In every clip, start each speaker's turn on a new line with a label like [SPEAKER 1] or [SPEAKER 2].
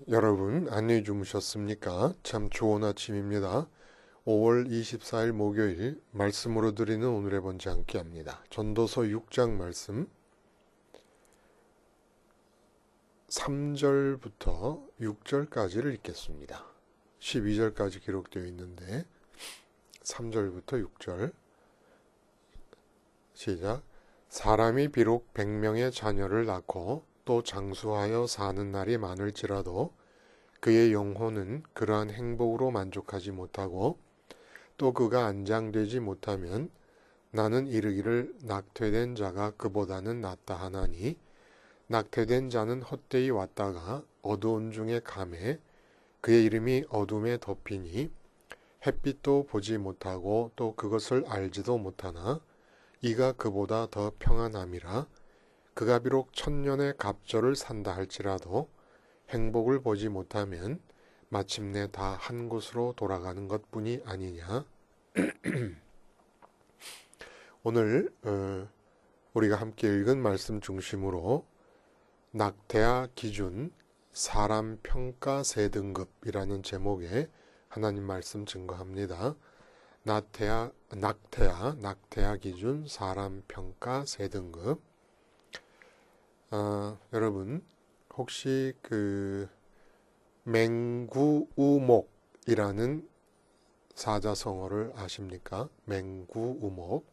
[SPEAKER 1] 여러분, 안녕히 주무셨습니까? 참 좋은 아침입니다. 5월 24일 목요일 말씀으로 드리는 오늘의 번째 함께합니다. 전도서 6장 말씀 3절부터 6절까지를 읽겠습니다. 12절까지 기록되어 있는데 3절부터 6절 시작. 사람이 비록 100명의 자녀를 낳고 또 장수하여 사는 날이 많을지라도 그의 영혼은 그러한 행복으로 만족하지 못하고 또 그가 안장되지 못하면 나는 이르기를 낙퇴된 자가 그보다는 낫다 하나니 낙퇴된 자는 헛되이 왔다가 어두운 중에 감해 그의 이름이 어둠에 덮이니 햇빛도 보지 못하고 또 그것을 알지도 못하나 이가 그보다 더 평안함이라. 그가 비록 1000년의 갑절을 산다 할지라도 행복을 보지 못하면 마침내 다 한 곳으로 돌아가는 것뿐이 아니냐. 오늘 우리가 함께 읽은 말씀 중심으로 낙태아 기준 사람 평가 세 등급이라는 제목의 하나님 말씀 증거합니다. 낙태아 기준 사람 평가 세 등급. 여러분 혹시 그 맹구우목이라는 사자성어를 아십니까? 맹구우목.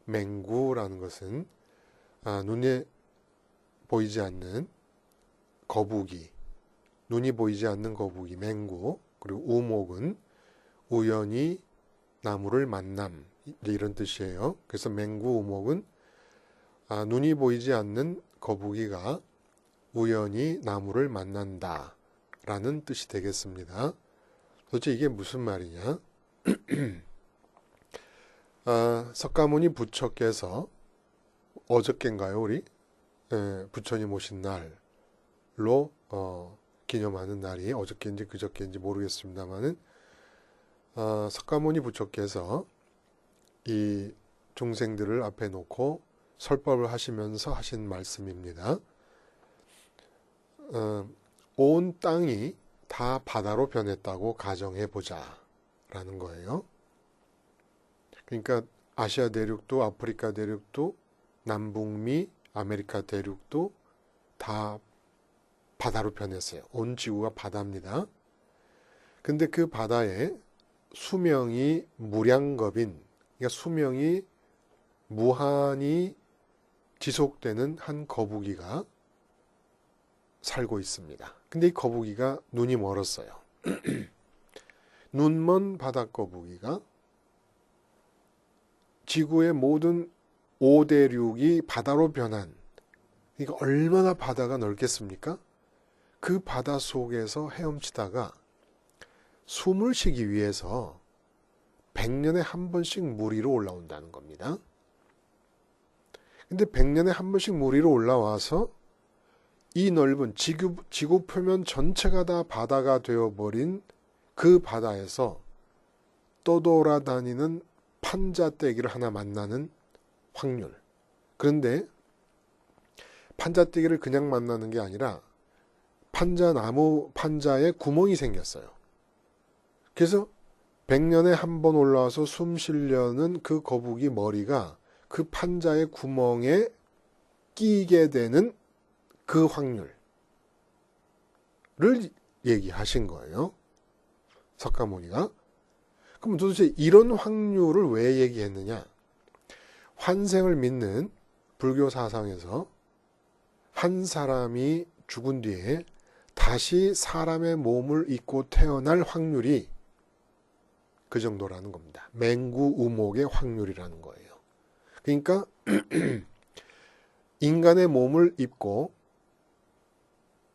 [SPEAKER 1] 맹구라는 것은 눈에 보이지 않는 거북이, 눈이 보이지 않는 거북이, 맹구. 그리고 우목은 우연히 나무를 만남, 이런 뜻이에요. 그래서 맹구우목은 눈이 보이지 않는 거북이가 우연히 나무를 만난다 라는 뜻이 되겠습니다. 도대체 이게 무슨 말이냐? 석가모니 부처께서 어저께인가요, 우리? 부처님 오신 날로 기념하는 날이 어저께인지 그저께인지 모르겠습니다만은 석가모니 부처께서 이 중생들을 앞에 놓고 설법을 하시면서 하신 말씀입니다. 온 땅이 다 바다로 변했다고 가정해보자 라는 거예요. 그러니까 아시아 대륙도 아프리카 대륙도 남북미 아메리카 대륙도 다 바다로 변했어요. 온 지구가 바다입니다. 근데 그 바다에 수명이 무량겁인, 그러니까 수명이 무한히 지속되는 한 거북이가 살고 있습니다. 근데 이 거북이가 눈이 멀었어요. 눈먼 바다거북이가 지구의 모든 5대륙이 바다로 변한, 그러니까 얼마나 바다가 넓겠습니까? 그 바다 속에서 헤엄치다가 숨을 쉬기 위해서 100년에 한 번씩 물 위로 올라온다는 겁니다. 근데 100년에 한 번씩 물 위로 올라와서 이 넓은 지구 표면 전체가 다 바다가 되어버린 그 바다에서 떠돌아다니는 판자떼기를 하나 만나는 확률. 그런데 판자떼기를 그냥 만나는 게 아니라 판자에 구멍이 생겼어요. 그래서 100년에 한 번 올라와서 숨 쉬려는 그 거북이 머리가 그 판자의 구멍에 끼게 되는 그 확률을 얘기하신 거예요. 석가모니가. 그럼 도대체 이런 확률을 왜 얘기했느냐? 환생을 믿는 불교 사상에서 한 사람이 죽은 뒤에 다시 사람의 몸을 입고 태어날 확률이 그 정도라는 겁니다. 맹구우목의 확률이라는 거예요. 그러니까 인간의 몸을 입고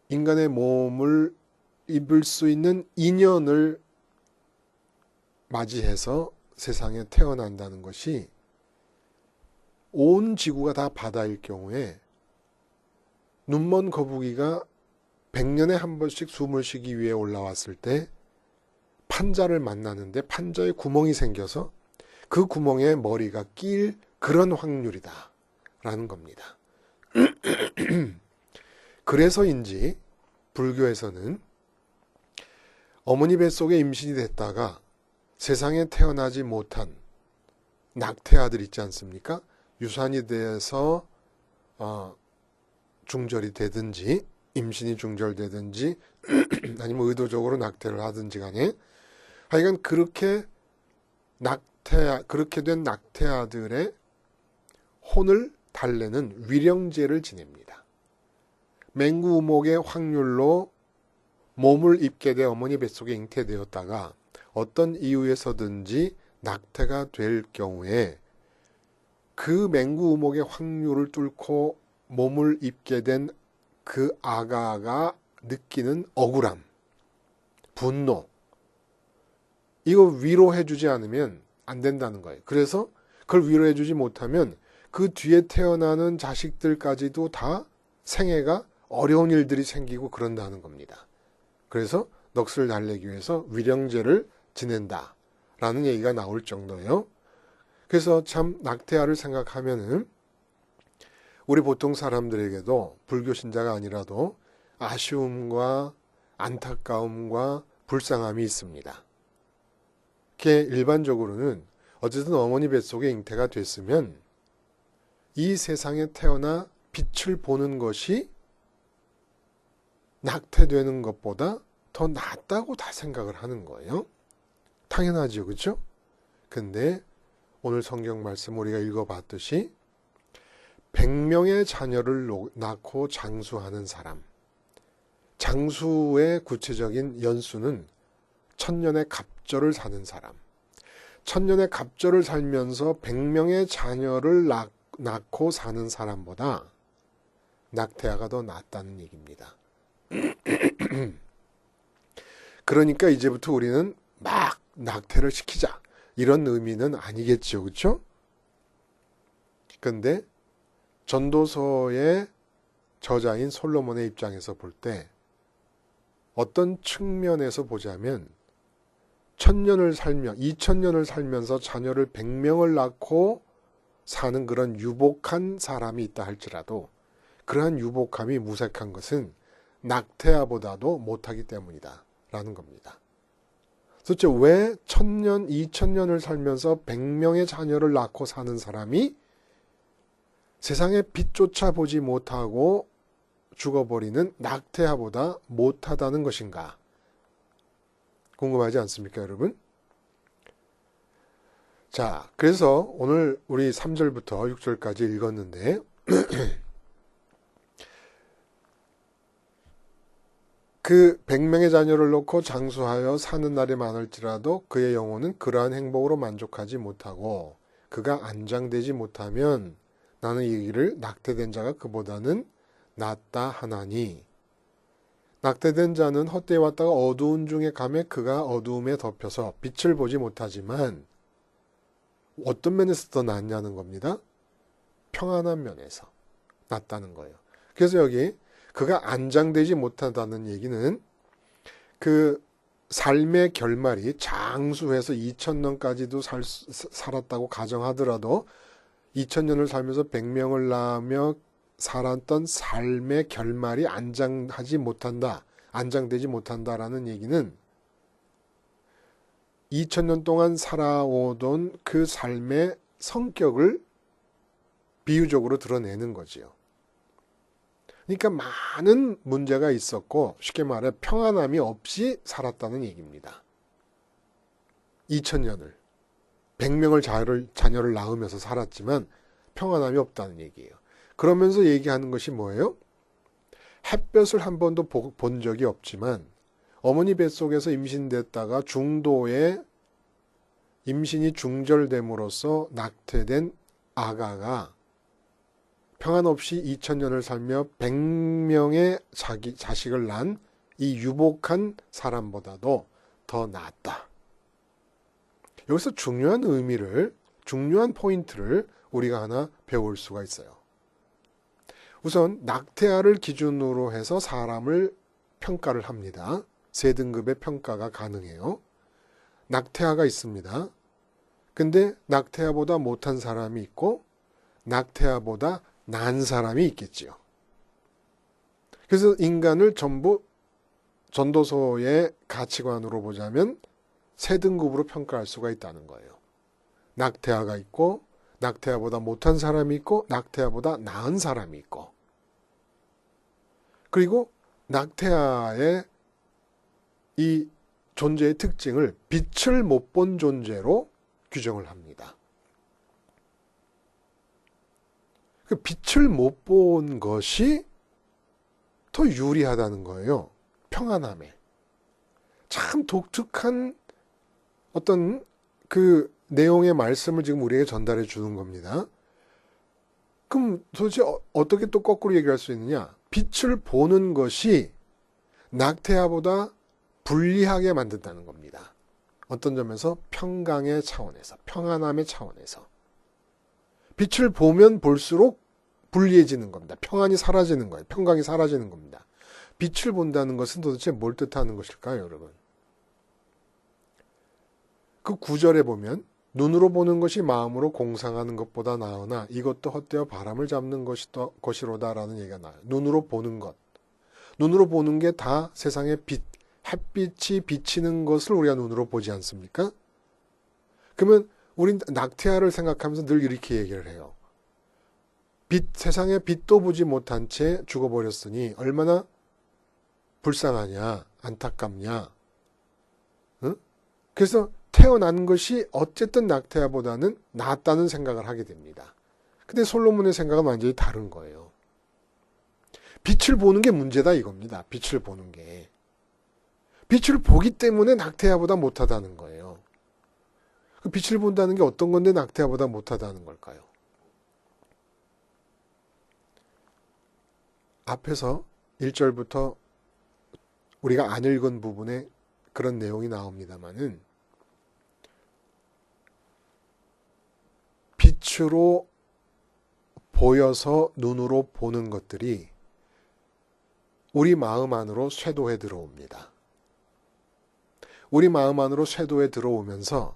[SPEAKER 1] 인간의 몸을 입을 수 있는 인연을 맞이해서 세상에 태어난다는 것이 온 지구가 다 바다일 경우에 눈먼 거북이가 100년에 한 번씩 숨을 쉬기 위해 올라왔을 때 판자를 만나는데 판자에 구멍이 생겨서 그 구멍에 머리가 낄 그런 확률이다 라는 겁니다. 그래서인지 불교에서는 어머니 뱃속에 임신이 됐다가 세상에 태어나지 못한 낙태아들 있지 않습니까? 유산이 돼서 중절이 되든지 임신이 중절되든지 아니면 의도적으로 낙태를 하든지 간에 하여간 그렇게 된 낙태아들의 혼을 달래는 위령제를 지냅니다. 맹구우목의 확률로 몸을 입게 돼 어머니 뱃속에 잉태되었다가 어떤 이유에서든지 낙태가 될 경우에 그 맹구우목의 확률을 뚫고 몸을 입게 된 그 아가가 느끼는 억울함, 분노, 이거 위로해주지 않으면 안 된다는 거예요. 그래서 그걸 위로해주지 못하면 그 뒤에 태어나는 자식들까지도 다 생애가 어려운 일들이 생기고 그런다는 겁니다. 그래서 넋을 달래기 위해서 위령제를 지낸다라는 얘기가 나올 정도예요. 그래서 참 낙태아를 생각하면은 우리 보통 사람들에게도 불교 신자가 아니라도 아쉬움과 안타까움과 불쌍함이 있습니다. 그게 일반적으로는 어쨌든 어머니 뱃속에 잉태가 됐으면 이 세상에 태어나 빛을 보는 것이 낙태되는 것보다 더 낫다고 다 생각을 하는 거예요. 당연하죠, 그렇죠? 근데 오늘 성경 말씀 우리가 읽어봤듯이 100명의 자녀를 낳고 장수하는 사람, 장수의 구체적인 연수는 천년의 갑절을 사는 사람, 천년의 갑절을 살면서 100명의 자녀를 낳고 사는 사람보다 낙태아가 더 낫다는 얘기입니다. 그러니까 이제부터 우리는 막 낙태를 시키자 이런 의미는 아니겠죠, 그렇죠? 그런데 전도서의 저자인 솔로몬의 입장에서 볼 때 어떤 측면에서 보자면 2000년을 살면서 자녀를 100명을 낳고 사는 그런 유복한 사람이 있다 할지라도 그러한 유복함이 무색한 것은 낙태아보다도 못하기 때문이다 라는 겁니다. 도대체 왜 1000년, 2000년을 살면서 100명의 자녀를 낳고 사는 사람이 세상에 빛조차 보지 못하고 죽어버리는 낙태아보다 못하다는 것인가? 궁금하지 않습니까, 여러분? 자, 그래서 오늘 우리 3절부터 6절까지 읽었는데 그 100명의 자녀를 놓고 장수하여 사는 날이 많을지라도 그의 영혼은 그러한 행복으로 만족하지 못하고 그가 안장되지 못하면 나는 이 일을 낙태된 자가 그보다는 낫다 하나니 낙태된 자는 헛되이 왔다가 어두운 중에 가매 그가 어두움에 덮여서 빛을 보지 못하지만 어떤 면에서 더 낫냐는 겁니다. 평안한 면에서 낫다는 거예요. 그래서 여기 그가 안장되지 못한다는 얘기는 그 삶의 결말이 장수해서 2000년까지도 살았다고 가정하더라도 2000년을 살면서 100명을 낳으며 살았던 삶의 결말이 안장되지 못한다라는 얘기는 2000년 동안 살아오던 그 삶의 성격을 비유적으로 드러내는 거지요. 그러니까 많은 문제가 있었고 쉽게 말해 평안함이 없이 살았다는 얘기입니다. 2000년을 100명을 자녀를 낳으면서 살았지만 평안함이 없다는 얘기예요. 그러면서 얘기하는 것이 뭐예요? 햇볕을 한 번도 본 적이 없지만 어머니 뱃속에서 임신됐다가 중도에 임신이 중절됨으로써 낙태된 아가가 평안 없이 2000년을 살며 100명의 자식을 낳은 이 유복한 사람보다도 더 낫다. 여기서 중요한 포인트를 우리가 하나 배울 수가 있어요. 우선 낙태아를 기준으로 해서 사람을 평가를 합니다. 세 등급의 평가가 가능해요. 낙태아가 있습니다. 근데 낙태아보다 못한 사람이 있고 낙태아보다 나은 사람이 있겠지요. 그래서 인간을 전부 전도서의 가치관으로 보자면 세 등급으로 평가할 수가 있다는 거예요. 낙태아가 있고, 낙태아보다 못한 사람이 있고, 낙태아보다 나은 사람이 있고, 그리고 낙태아의 이 존재의 특징을 빛을 못 본 존재로 규정을 합니다. 그 빛을 못 본 것이 더 유리하다는 거예요. 평안함에. 참 독특한 어떤 그 내용의 말씀을 지금 우리에게 전달해 주는 겁니다. 그럼 도대체 어떻게 또 거꾸로 얘기할 수 있느냐? 빛을 보는 것이 낙태아보다 불리하게 만든다는 겁니다. 어떤 점에서 평강의 차원에서, 평안함의 차원에서. 빛을 보면 볼수록 불리해지는 겁니다. 평안이 사라지는 거예요. 평강이 사라지는 겁니다. 빛을 본다는 것은 도대체 뭘 뜻하는 것일까요, 여러분? 그 9절에 보면 눈으로 보는 것이 마음으로 공상하는 것보다 나으나 이것도 헛되어 바람을 잡는 것이로다라는 얘기가 나와요. 눈으로 보는 것. 눈으로 보는 게 다 세상의 빛, 햇빛이 비치는 것을 우리가 눈으로 보지 않습니까? 그러면 우린 낙태아를 생각하면서 늘 이렇게 얘기를 해요. 세상의 빛도 보지 못한 채 죽어버렸으니 얼마나 불쌍하냐, 안타깝냐. 응? 그래서 태어난 것이 어쨌든 낙태아보다는 낫다는 생각을 하게 됩니다. 근데 솔로몬의 생각은 완전히 다른 거예요. 빛을 보는 게 문제다 이겁니다. 빛을 보는 게. 빛을 보기 때문에 낙태아보다 못하다는 거예요. 그 빛을 본다는 게 어떤 건데 낙태아보다 못하다는 걸까요? 앞에서 1절부터 우리가 안 읽은 부분에 그런 내용이 나옵니다만은 빛으로 보여서 눈으로 보는 것들이 우리 마음 안으로 쇄도해 들어옵니다. 우리 마음 안으로 쇄도해 들어오면서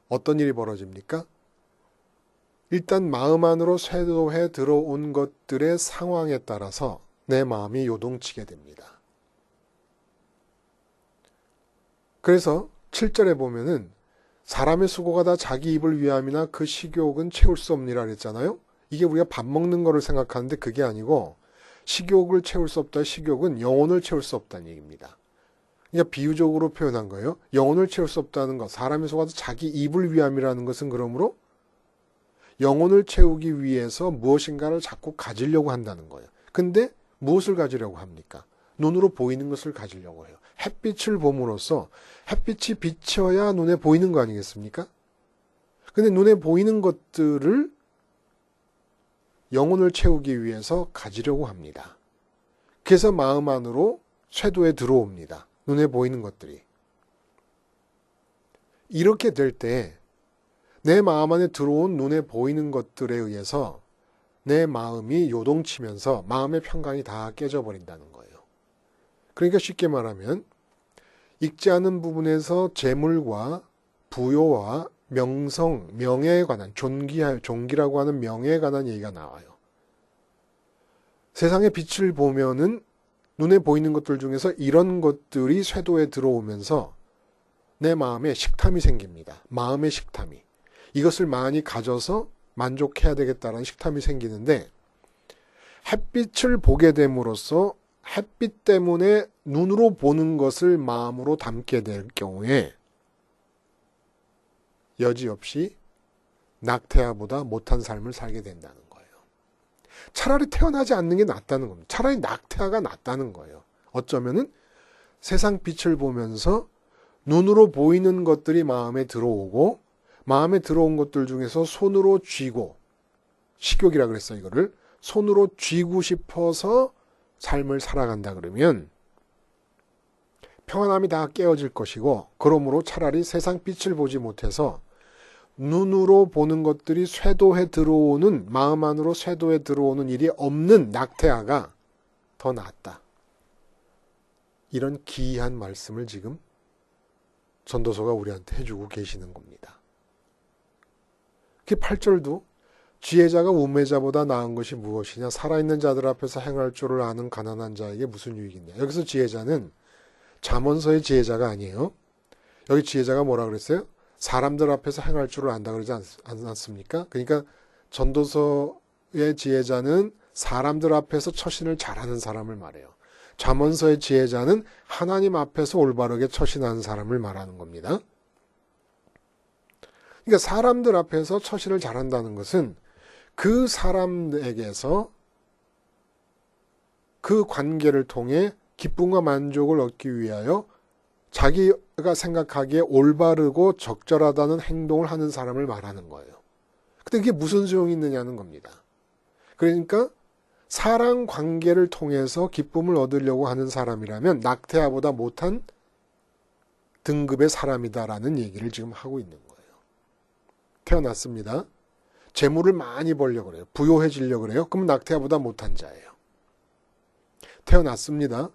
[SPEAKER 1] 어떤 일이 벌어집니까? 일단 마음 안으로 쇄도해 들어온 것들의 상황에 따라서 내 마음이 요동치게 됩니다. 그래서 7절에 보면은 사람의 수고가 다 자기 입을 위함이나 그 식욕은 채울 수 없니라 그랬잖아요. 이게 우리가 밥 먹는 거를 생각하는데 그게 아니고 식욕을 채울 수 없다. 식욕은 영혼을 채울 수 없다는 얘기입니다. 그러니까 비유적으로 표현한 거예요. 영혼을 채울 수 없다는 것. 사람의 수고가 다 자기 입을 위함이라는 것은 그러므로 영혼을 채우기 위해서 무엇인가를 자꾸 가지려고 한다는 거예요. 근데 무엇을 가지려고 합니까? 눈으로 보이는 것을 가지려고 해요. 햇빛을 봄으로써 햇빛이 비쳐야 눈에 보이는 거 아니겠습니까? 근데 눈에 보이는 것들을 영혼을 채우기 위해서 가지려고 합니다. 그래서 마음 안으로 쇄도에 들어옵니다. 눈에 보이는 것들이. 이렇게 될 때 내 마음 안에 들어온 눈에 보이는 것들에 의해서 내 마음이 요동치면서 마음의 평강이 다 깨져버린다는 거예요. 그러니까 쉽게 말하면 읽지 않은 부분에서 재물과 부요와 명성, 명예에 관한 종기라고 하는 명예에 관한 얘기가 나와요. 세상의 빛을 보면은 눈에 보이는 것들 중에서 이런 것들이 쇄도에 들어오면서 내 마음에 식탐이 생깁니다. 마음의 식탐이. 이것을 많이 가져서 만족해야 되겠다는 식탐이 생기는데 햇빛을 보게 됨으로써 햇빛 때문에 눈으로 보는 것을 마음으로 담게 될 경우에 여지없이 낙태아보다 못한 삶을 살게 된다는 거예요. 차라리 태어나지 않는 게 낫다는 겁니다. 차라리 낙태아가 낫다는 거예요. 어쩌면은 세상 빛을 보면서 눈으로 보이는 것들이 마음에 들어오고 마음에 들어온 것들 중에서 손으로 쥐고 식욕이라 그랬어요. 이거를 손으로 쥐고 싶어서 삶을 살아간다 그러면 평안함이 다 깨어질 것이고 그러므로 차라리 세상 빛을 보지 못해서 눈으로 보는 것들이 쇄도해 들어오는 마음 안으로 쇄도해 들어오는 일이 없는 낙태아가 더 낫다. 이런 기이한 말씀을 지금 전도서가 우리한테 해주고 계시는 겁니다. 그 8절도 지혜자가 우매자보다 나은 것이 무엇이냐? 살아있는 자들 앞에서 행할 줄을 아는 가난한 자에게 무슨 유익이냐? 여기서 지혜자는 잠언서의 지혜자가 아니에요. 여기 지혜자가 뭐라 그랬어요? 사람들 앞에서 행할 줄을 안다 그러지 않았습니까? 그러니까 전도서의 지혜자는 사람들 앞에서 처신을 잘하는 사람을 말해요. 잠언서의 지혜자는 하나님 앞에서 올바르게 처신하는 사람을 말하는 겁니다. 그러니까 사람들 앞에서 처신을 잘한다는 것은 그 사람에게서 그 관계를 통해 기쁨과 만족을 얻기 위하여 자기가 생각하기에 올바르고 적절하다는 행동을 하는 사람을 말하는 거예요. 근데 그게 무슨 소용이 있느냐는 겁니다. 그러니까 사랑 관계를 통해서 기쁨을 얻으려고 하는 사람이라면 낙태아보다 못한 등급의 사람이다라는 얘기를 지금 하고 있는 거예요. 태어났습니다. 재물을 많이 벌려고 그래요. 부유해지려고 그래요. 그럼 낙태아보다 못한 자예요. 태어났습니다.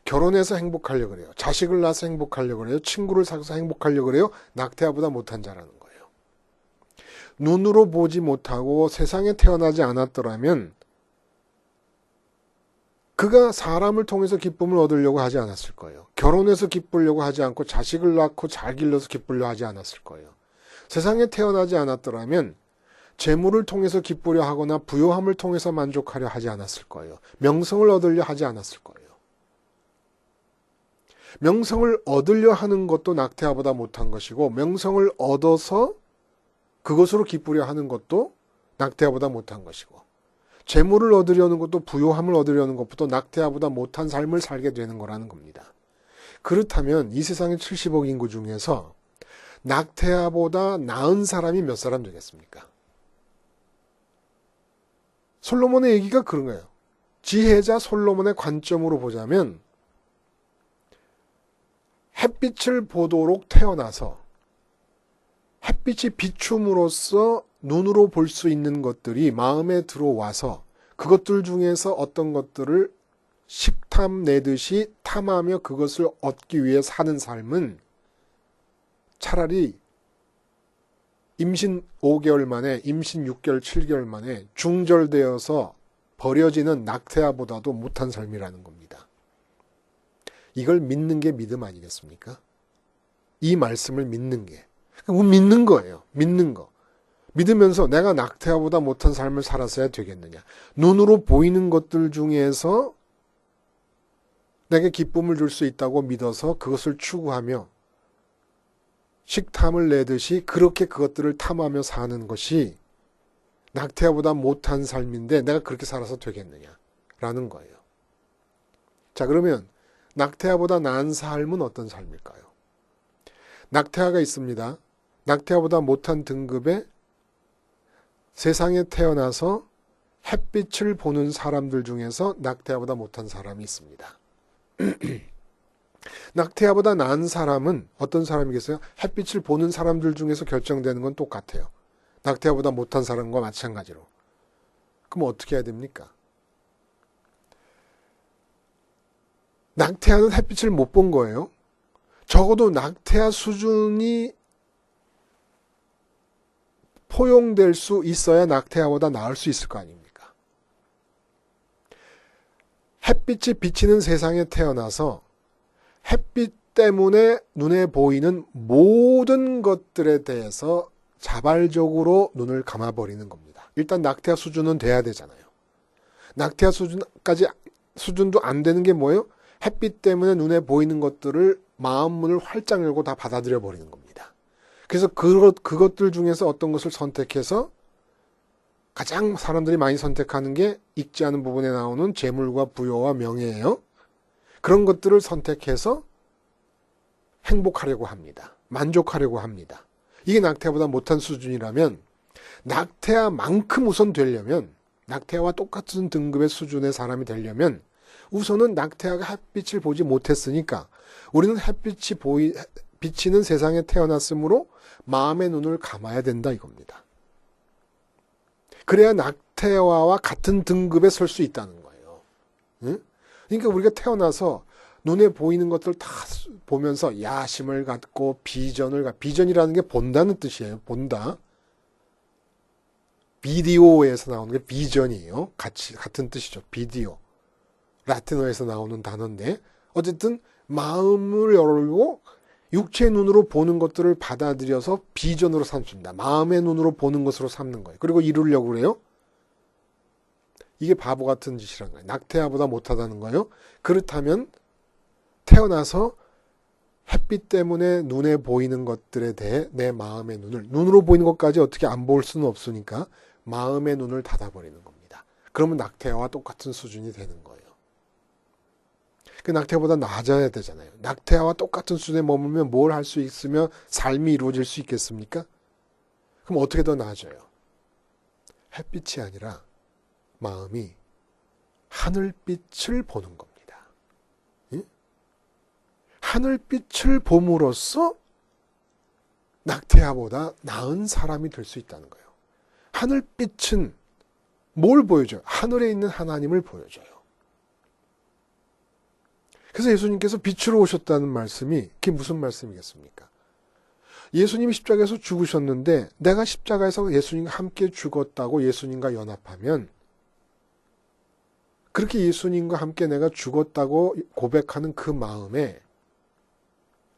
[SPEAKER 1] 결혼해서 행복하려고 그래요. 자식을 낳아서 행복하려고 그래요. 친구를 사서 행복하려고 그래요. 낙태아보다 못한 자라는 거예요. 눈으로 보지 못하고 세상에 태어나지 않았더라면 그가 사람을 통해서 기쁨을 얻으려고 하지 않았을 거예요. 결혼해서 기쁘려고 하지 않고 자식을 낳고 잘 길러서 기쁘려 하지 않았을 거예요. 세상에 태어나지 않았더라면 재물을 통해서 기쁘려 하거나 부요함을 통해서 만족하려 하지 않았을 거예요. 명성을 얻으려 하지 않았을 거예요. 명성을 얻으려 하는 것도 낙태아보다 못한 것이고 명성을 얻어서 그것으로 기쁘려 하는 것도 낙태아보다 못한 것이고 재물을 얻으려는 것도 부요함을 얻으려는 것부터 낙태아보다 못한 삶을 살게 되는 거라는 겁니다. 그렇다면 이 세상의 70억 인구 중에서 낙태아보다 나은 사람이 몇 사람 되겠습니까? 솔로몬의 얘기가 그런 거예요. 지혜자 솔로몬의 관점으로 보자면 햇빛을 보도록 태어나서 햇빛이 비춤으로써 눈으로 볼 수 있는 것들이 마음에 들어와서 그것들 중에서 어떤 것들을 식탐 내듯이 탐하며 그것을 얻기 위해 사는 삶은 차라리 임신 5개월 만에, 임신 6개월, 7개월 만에 중절되어서 버려지는 낙태아보다도 못한 삶이라는 겁니다. 이걸 믿는 게 믿음 아니겠습니까? 이 말씀을 믿는 게. 믿는 거예요. 믿는 거. 믿으면서 내가 낙태아보다 못한 삶을 살았어야 되겠느냐. 눈으로 보이는 것들 중에서 내게 기쁨을 줄 수 있다고 믿어서 그것을 추구하며 식탐을 내듯이 그렇게 그것들을 탐하며 사는 것이 낙태아보다 못한 삶인데 내가 그렇게 살아서 되겠느냐라는 거예요. 자, 그러면 낙태아보다 나은 삶은 어떤 삶일까요? 낙태아가 있습니다. 낙태아보다 못한 등급의 세상에 태어나서 햇빛을 보는 사람들 중에서 낙태아보다 못한 사람이 있습니다. 낙태아보다 나은 사람은 어떤 사람이겠어요? 햇빛을 보는 사람들 중에서 결정되는 건 똑같아요. 낙태아보다 못한 사람과 마찬가지로. 그럼 어떻게 해야 됩니까? 낙태아는 햇빛을 못 본 거예요. 적어도 낙태아 수준이 포용될 수 있어야 낙태아보다 나을 수 있을 거 아닙니까? 햇빛이 비치는 세상에 태어나서 햇빛 때문에 눈에 보이는 모든 것들에 대해서 자발적으로 눈을 감아버리는 겁니다. 일단 낙태아 수준은 돼야 되잖아요. 낙태아 수준도 안 되는 게 뭐예요? 햇빛 때문에 눈에 보이는 것들을 마음 문을 활짝 열고 다 받아들여 버리는 겁니다. 그래서 그것들 중에서 어떤 것을 선택해서 가장 사람들이 많이 선택하는 게 읽지 않은 부분에 나오는 재물과 부여와 명예예요. 그런 것들을 선택해서 행복하려고 합니다. 만족하려고 합니다. 이게 낙태아보다 못한 수준이라면 낙태아만큼 우선 되려면 낙태아와 똑같은 등급의 수준의 사람이 되려면 우선은 낙태아가 햇빛을 보지 못했으니까 우리는 햇빛이 비치는 세상에 태어났으므로 마음의 눈을 감아야 된다 이겁니다. 그래야 낙태아와 같은 등급에 설 수 있다는 거예요. 응? 그러니까 우리가 태어나서 눈에 보이는 것들 다 보면서 야심을 갖고 비전이라는 게 본다는 뜻이에요. 본다. 비디오에서 나오는 게 비전이에요. 같은 뜻이죠. 비디오. 라틴어에서 나오는 단어인데 어쨌든 마음을 열고 육체의 눈으로 보는 것들을 받아들여서 비전으로 삼습니다. 마음의 눈으로 보는 것으로 삼는 거예요. 그리고 이루려고 그래요. 이게 바보 같은 짓이란 거예요. 낙태아보다 못하다는 거예요. 그렇다면 태어나서 햇빛 때문에 눈에 보이는 것들에 대해 내 마음의 눈으로 보이는 것까지 어떻게 안 볼 수는 없으니까 마음의 눈을 닫아버리는 겁니다. 그러면 낙태아와 똑같은 수준이 되는 거예요. 그 낙태아보다 나아져야 되잖아요. 낙태아와 똑같은 수준에 머물면 뭘 할 수 있으며 삶이 이루어질 수 있겠습니까? 그럼 어떻게 더 나아져요? 햇빛이 아니라 마음이 하늘빛을 보는 겁니다. 예? 하늘빛을 봄으로써 낙태아보다 나은 사람이 될 수 있다는 거예요. 하늘빛은 뭘 보여줘요? 하늘에 있는 하나님을 보여줘요. 그래서 예수님께서 빛으로 오셨다는 말씀이 그게 무슨 말씀이겠습니까? 예수님이 십자가에서 죽으셨는데 내가 십자가에서 예수님과 함께 죽었다고 예수님과 연합하면 그렇게 예수님과 함께 내가 죽었다고 고백하는 그 마음에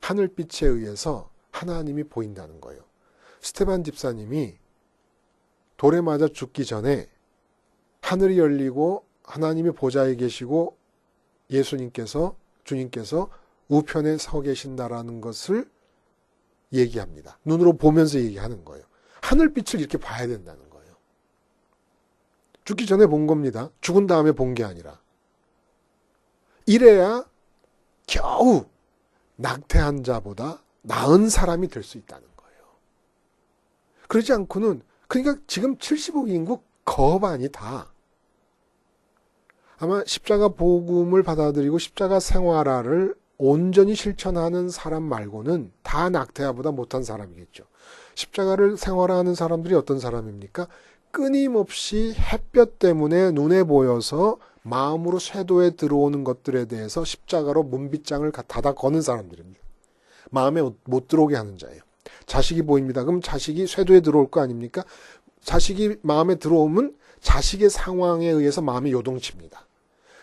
[SPEAKER 1] 하늘빛에 의해서 하나님이 보인다는 거예요. 스테반 집사님이 돌에 맞아 죽기 전에 하늘이 열리고 하나님이 보좌에 계시고 주님께서 우편에 서 계신다라는 것을 얘기합니다. 눈으로 보면서 얘기하는 거예요. 하늘빛을 이렇게 봐야 된다는 거예요. 죽기 전에 본 겁니다. 죽은 다음에 본 게 아니라. 이래야 겨우 낙태한 자보다 나은 사람이 될 수 있다는 거예요. 그러지 않고는 그러니까 지금 70억 인구 거반이 다 아마 십자가 복음을 받아들이고 십자가 생활화를 온전히 실천하는 사람 말고는 다 낙태아보다 못한 사람이겠죠. 십자가를 생활화하는 사람들이 어떤 사람입니까? 끊임없이 햇볕 때문에 눈에 보여서 마음으로 쇄도에 들어오는 것들에 대해서 십자가로 문빗장을 닫아 거는 사람들입니다. 마음에 못 들어오게 하는 자예요. 자식이 보입니다. 그럼 자식이 쇄도에 들어올 거 아닙니까? 자식이 마음에 들어오면 자식의 상황에 의해서 마음이 요동칩니다.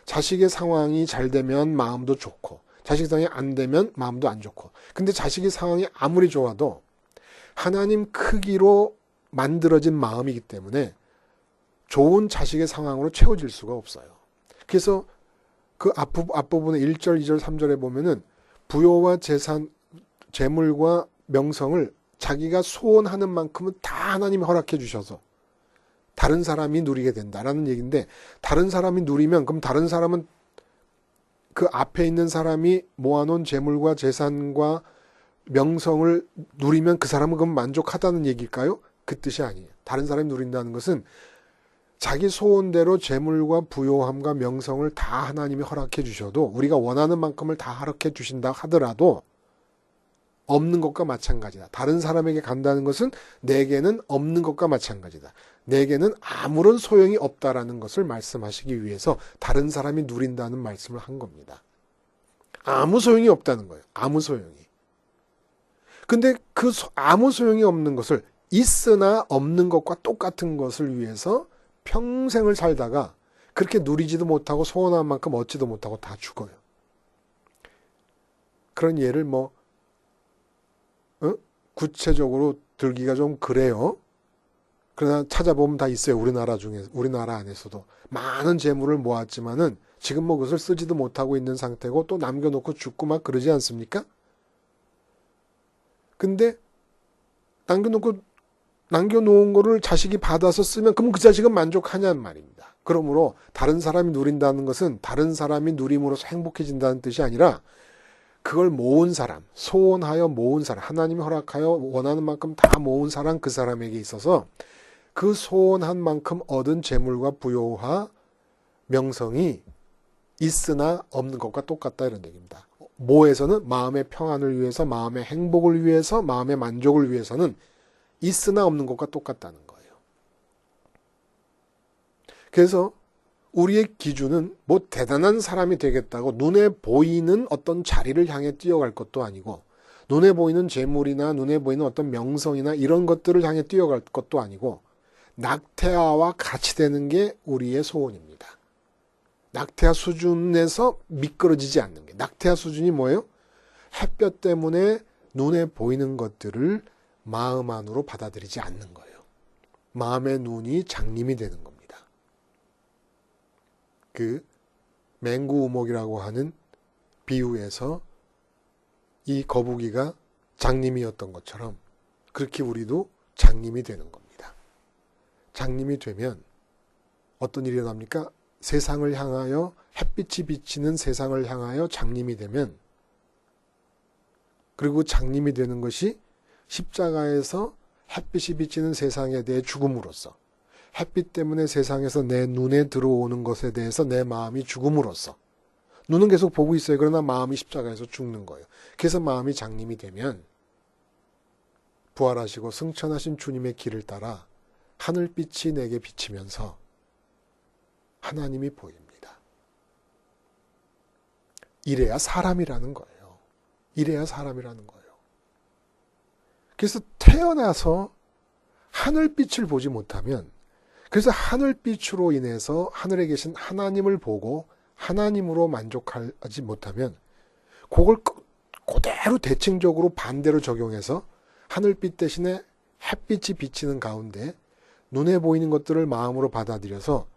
[SPEAKER 1] 자식의 상황이 잘 되면 마음도 좋고 자식 상황이 안 되면 마음도 안 좋고 근데 자식의 상황이 아무리 좋아도 하나님 크기로 만들어진 마음이기 때문에 좋은 자식의 상황으로 채워질 수가 없어요. 그래서 그 앞부분에 1절, 2절, 3절에 보면은 부요와 재산, 재물과 명성을 자기가 소원하는 만큼은 다 하나님이 허락해 주셔서 다른 사람이 누리게 된다라는 얘기인데 다른 사람이 누리면 그럼 다른 사람은 그 앞에 있는 사람이 모아놓은 재물과 재산과 명성을 누리면 그 사람은 그럼 만족하다는 얘기일까요? 그 뜻이 아니에요. 다른 사람이 누린다는 것은 자기 소원대로 재물과 부요함과 명성을 다 하나님이 허락해 주셔도 우리가 원하는 만큼을 다 허락해 주신다 하더라도 없는 것과 마찬가지다. 다른 사람에게 간다는 것은 내게는 없는 것과 마찬가지다. 내게는 아무런 소용이 없다라는 것을 말씀하시기 위해서 다른 사람이 누린다는 말씀을 한 겁니다. 아무 소용이 없다는 거예요. 아무 소용이. 근데 그 아무 소용이 없는 것을 있으나 없는 것과 똑같은 것을 위해서 평생을 살다가 그렇게 누리지도 못하고 소원한 만큼 얻지도 못하고 다 죽어요. 그런 예를 구체적으로 들기가 좀 그래요. 그러나 찾아보면 다 있어요. 우리나라 안에서도 많은 재물을 모았지만은 지금 그것을 쓰지도 못하고 있는 상태고 또 남겨놓고 죽고 막 그러지 않습니까? 근데 남겨놓은 거를 자식이 받아서 쓰면 그럼 그 자식은 만족하냐는 말입니다. 그러므로 다른 사람이 누린다는 것은 다른 사람이 누림으로써 행복해진다는 뜻이 아니라 그걸 모은 사람, 소원하여 모은 사람, 하나님이 허락하여 원하는 만큼 다 모은 사람, 그 사람에게 있어서 그 소원한 만큼 얻은 재물과 부요와 명성이 있으나 없는 것과 똑같다 이런 얘기입니다. 모에서는 마음의 평안을 위해서, 마음의 행복을 위해서, 마음의 만족을 위해서는 있으나 없는 것과 똑같다는 거예요. 그래서 우리의 기준은 대단한 사람이 되겠다고 눈에 보이는 어떤 자리를 향해 뛰어갈 것도 아니고 눈에 보이는 재물이나 눈에 보이는 어떤 명성이나 이런 것들을 향해 뛰어갈 것도 아니고 낙태아와 같이 되는 게 우리의 소원입니다. 낙태아 수준에서 미끄러지지 않는 게. 낙태아 수준이 뭐예요? 햇볕 때문에 눈에 보이는 것들을 마음 안으로 받아들이지 않는 거예요. 마음의 눈이 장님이 되는 겁니다. 그 맹구우목이라고 하는 비유에서 이 거북이가 장님이었던 것처럼 그렇게 우리도 장님이 되는 겁니다. 장님이 되면 어떤 일이 일어납니까? 세상을 향하여 햇빛이 비치는 세상을 향하여 장님이 되면, 그리고 장님이 되는 것이 십자가에서 햇빛이 비치는 세상에 대해 죽음으로써, 햇빛 때문에 세상에서 내 눈에 들어오는 것에 대해서 내 마음이 죽음으로써, 눈은 계속 보고 있어요. 그러나 마음이 십자가에서 죽는 거예요. 그래서 마음이 장님이 되면 부활하시고 승천하신 주님의 길을 따라 하늘빛이 내게 비치면서 하나님이 보입니다. 이래야 사람이라는 거예요. 이래야 사람이라는 거예요. 그래서 태어나서 하늘빛을 보지 못하면, 그래서 하늘빛으로 인해서 하늘에 계신 하나님을 보고 하나님으로 만족하지 못하면 그걸 그대로 대칭적으로 반대로 적용해서 하늘빛 대신에 햇빛이 비치는 가운데 눈에 보이는 것들을 마음으로 받아들여서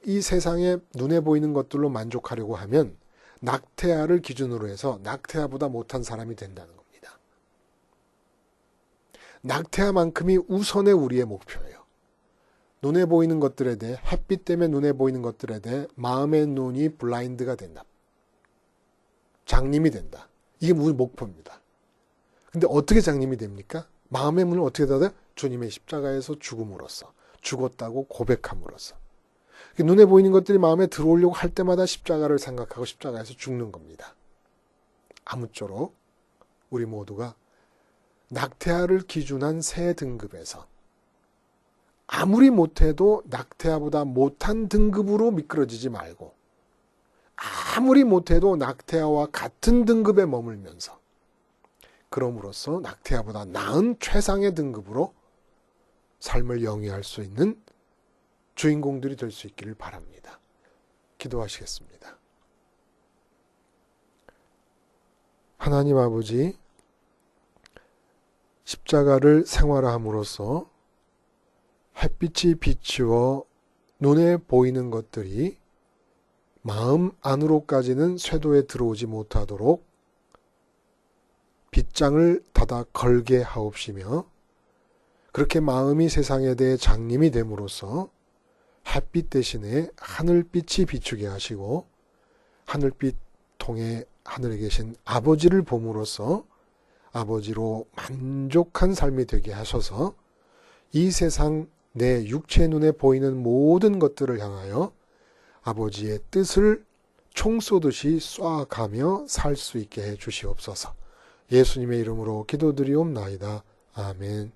[SPEAKER 1] 이 세상에 눈에 보이는 것들로 만족하려고 하면 낙태아를 기준으로 해서 낙태아보다 못한 사람이 된다는 겁니다. 낙태아만큼이 우선의 우리의 목표예요. 눈에 보이는 것들에 대해, 햇빛 때문에 눈에 보이는 것들에 대해 마음의 눈이 블라인드가 된다. 장님이 된다. 이게 우리 목표입니다. 근데 어떻게 장님이 됩니까? 마음의 문을 어떻게 닫아요? 주님의 십자가에서 죽음으로써, 죽었다고 고백함으로써. 눈에 보이는 것들이 마음에 들어오려고 할 때마다 십자가를 생각하고 십자가에서 죽는 겁니다. 아무쪼록 우리 모두가 낙태아를 기준한 새 등급에서 아무리 못해도 낙태아보다 못한 등급으로 미끄러지지 말고, 아무리 못해도 낙태아와 같은 등급에 머물면서, 그럼으로써 낙태아보다 나은 최상의 등급으로 삶을 영위할 수 있는 주인공들이 될 수 있기를 바랍니다. 기도하시겠습니다. 하나님 아버지, 십자가를 생활함으로써 햇빛이 비추어 눈에 보이는 것들이 마음 안으로까지는 쇄도에 들어오지 못하도록 빗장을 닫아 걸게 하옵시며, 그렇게 마음이 세상에 대해 장님이 됨으로써 햇빛 대신에 하늘빛이 비추게 하시고, 하늘빛 통해 하늘에 계신 아버지를 봄으로써 아버지로 만족한 삶이 되게 하셔서 이 세상 내 육체 눈에 보이는 모든 것들을 향하여 아버지의 뜻을 총 쏘듯이 쏴가며 살 수 있게 해 주시옵소서. 예수님의 이름으로 기도드리옵나이다. 아멘.